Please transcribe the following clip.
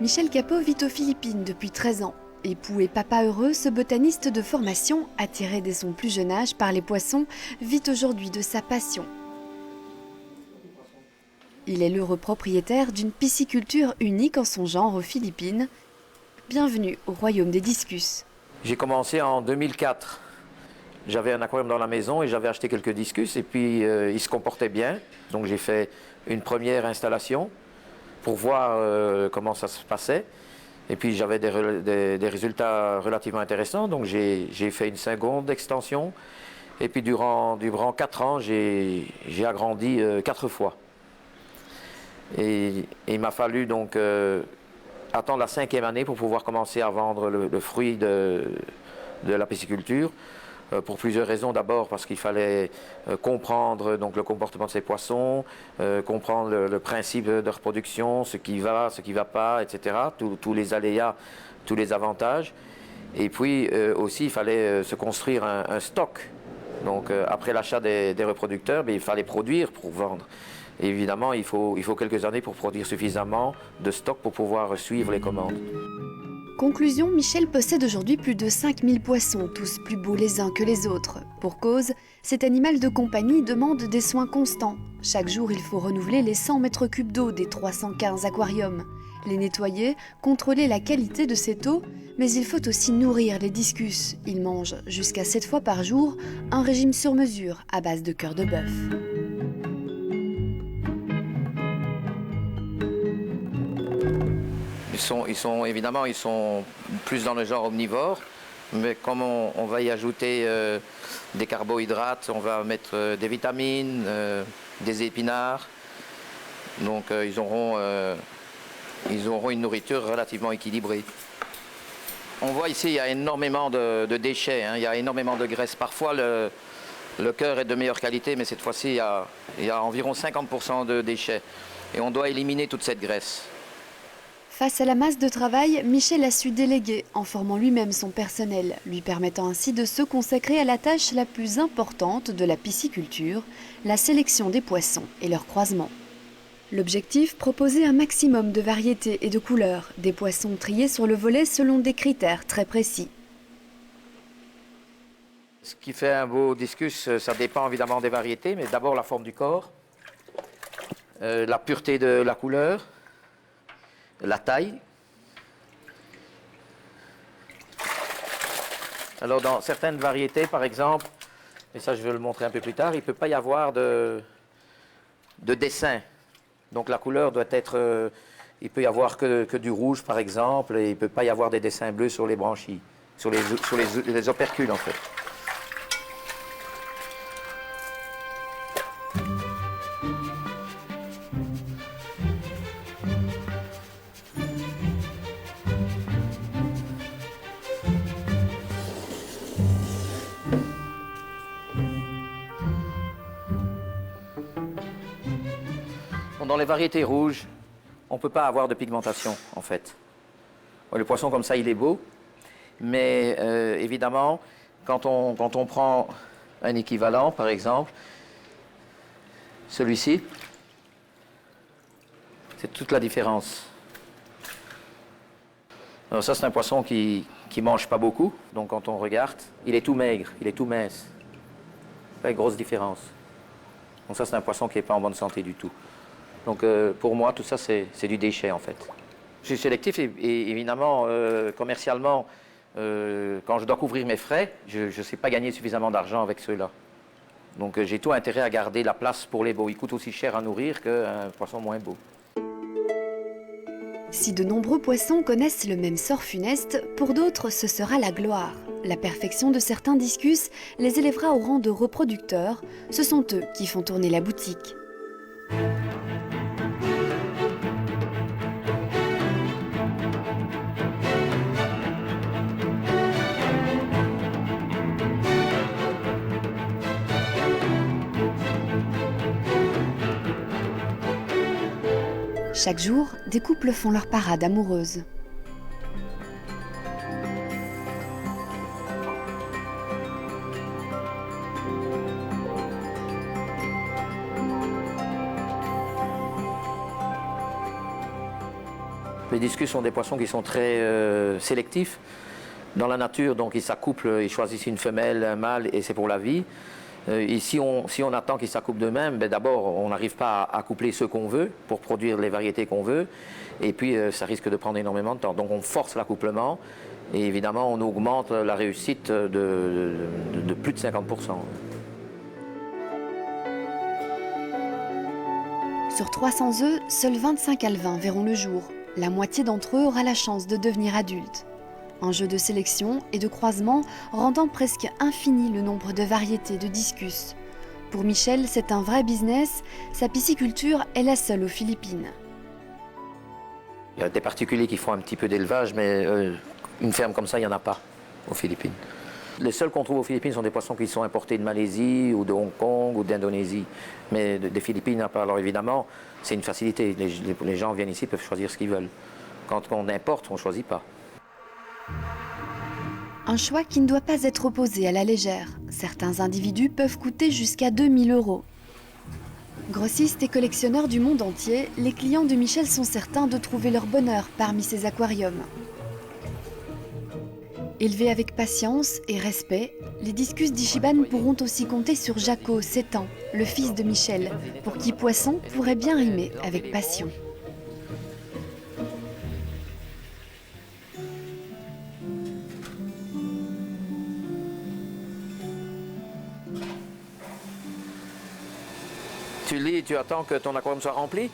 Michel Capot vit aux Philippines depuis 13 ans. Époux et papa heureux, ce botaniste de formation, attiré dès son plus jeune âge par les poissons, vit aujourd'hui de sa passion. Il est l'heureux propriétaire d'une pisciculture unique en son genre aux Philippines. Bienvenue au royaume des discus. J'ai commencé en 2004. J'avais un aquarium dans la maison et j'avais acheté quelques discus et puis ils se comportaient bien. Donc j'ai fait une première installation pour voir comment ça se passait. Et puis j'avais des résultats relativement intéressants. Donc j'ai fait une seconde extension. Et puis durant 4 ans, j'ai agrandi 4 fois. Et il m'a fallu donc attendre la 5e année pour pouvoir commencer à vendre le fruit de la pisciculture. Pour plusieurs raisons. D'abord parce qu'il fallait comprendre donc, le comportement de ces poissons, comprendre le principe de reproduction, ce qui va pas, etc. Tous les aléas, tous les avantages. Et puis aussi, il fallait se construire un stock. Donc après l'achat des reproducteurs, il fallait produire pour vendre. Et évidemment, il faut quelques années pour produire suffisamment de stock pour pouvoir suivre les commandes. Conclusion, Michel possède aujourd'hui plus de 5000 poissons, tous plus beaux les uns que les autres. Pour cause, cet animal de compagnie demande des soins constants. Chaque jour, il faut renouveler les 100 mètres cubes d'eau des 315 aquariums, les nettoyer, contrôler la qualité de cette eau, mais il faut aussi nourrir les discus. Ils mangent jusqu'à 7 fois par jour, un régime sur mesure à base de cœur de bœuf. Évidemment, ils sont plus dans le genre omnivore, mais comme on va y ajouter des carbohydrates, on va mettre des vitamines, des épinards, donc ils auront une nourriture relativement équilibrée. On voit ici, il y a énormément de déchets, il y a énormément de graisse. Parfois, le cœur est de meilleure qualité, mais cette fois-ci, il y a environ 50% de déchets. Et on doit éliminer toute cette graisse. Face à la masse de travail, Michel a su déléguer en formant lui-même son personnel, lui permettant ainsi de se consacrer à la tâche la plus importante de la pisciculture, la sélection des poissons et leur croisement. L'objectif, proposer un maximum de variétés et de couleurs, des poissons triés sur le volet selon des critères très précis. Ce qui fait un beau discus, ça dépend évidemment des variétés, mais d'abord la forme du corps, la pureté de la couleur, la taille. Alors dans certaines variétés, par exemple, et ça je vais le montrer un peu plus tard, il ne peut pas y avoir de dessin. Donc la couleur doit être, il peut y avoir que du rouge par exemple, et il ne peut pas y avoir des dessins bleus sur les branchies, sur les opercules en fait. Dans les variétés rouges, on ne peut pas avoir de pigmentation, en fait. Le poisson comme ça, il est beau, mais évidemment, quand on prend un équivalent, par exemple, celui-ci, c'est toute la différence. Alors ça, c'est un poisson qui mange pas beaucoup, donc quand on regarde, il est tout maigre, il est tout mince. Pas une grosse différence. Donc ça, c'est un poisson qui n'est pas en bonne santé du tout. Donc pour moi, tout ça, c'est du déchet en fait. Je suis sélectif et évidemment, commercialement, quand je dois couvrir mes frais, je ne sais pas gagner suffisamment d'argent avec ceux-là. Donc j'ai tout intérêt à garder la place pour les beaux. Ils coûtent aussi cher à nourrir qu'un poisson moins beau. Si de nombreux poissons connaissent le même sort funeste, pour d'autres ce sera la gloire. La perfection de certains discus les élèvera au rang de reproducteurs. Ce sont eux qui font tourner la boutique. Chaque jour, des couples font leur parade amoureuse. Les discus sont des poissons qui sont très sélectifs. Dans la nature, donc ils s'accouplent, ils choisissent une femelle, un mâle, et c'est pour la vie. Et si on attend qu'ils s'accouplent d'eux-mêmes, ben d'abord, on n'arrive pas à accoupler ceux qu'on veut pour produire les variétés qu'on veut. Et puis, ça risque de prendre énormément de temps. Donc, on force l'accouplement. Et évidemment, on augmente la réussite de plus de 50%. Sur 300 œufs, seuls 25 alevins verront le jour. La moitié d'entre eux aura la chance de devenir adulte. Un jeu de sélection et de croisement rendant presque infini le nombre de variétés de discus. Pour Michel, c'est un vrai business. Sa pisciculture est la seule aux Philippines. Il y a des particuliers qui font un petit peu d'élevage, mais une ferme comme ça, il n'y en a pas aux Philippines. Les seuls qu'on trouve aux Philippines sont des poissons qui sont importés de Malaisie ou de Hong Kong ou d'Indonésie. Mais des Philippines, il n'y en a pas. Alors évidemment, c'est une facilité. Les gens viennent ici, peuvent choisir ce qu'ils veulent. Quand on importe, on ne choisit pas. Un choix qui ne doit pas être opposé à la légère. Certains individus peuvent coûter jusqu'à 2000 €. Grossistes et collectionneurs du monde entier, les clients de Michel sont certains de trouver leur bonheur parmi ces aquariums. Élevés avec patience et respect, les discus d'Ichiban pourront aussi compter sur Jaco, 7 ans, le fils de Michel, pour qui poisson pourrait bien rimer avec passion. Tu lis, tu attends que ton aquarium soit rempli?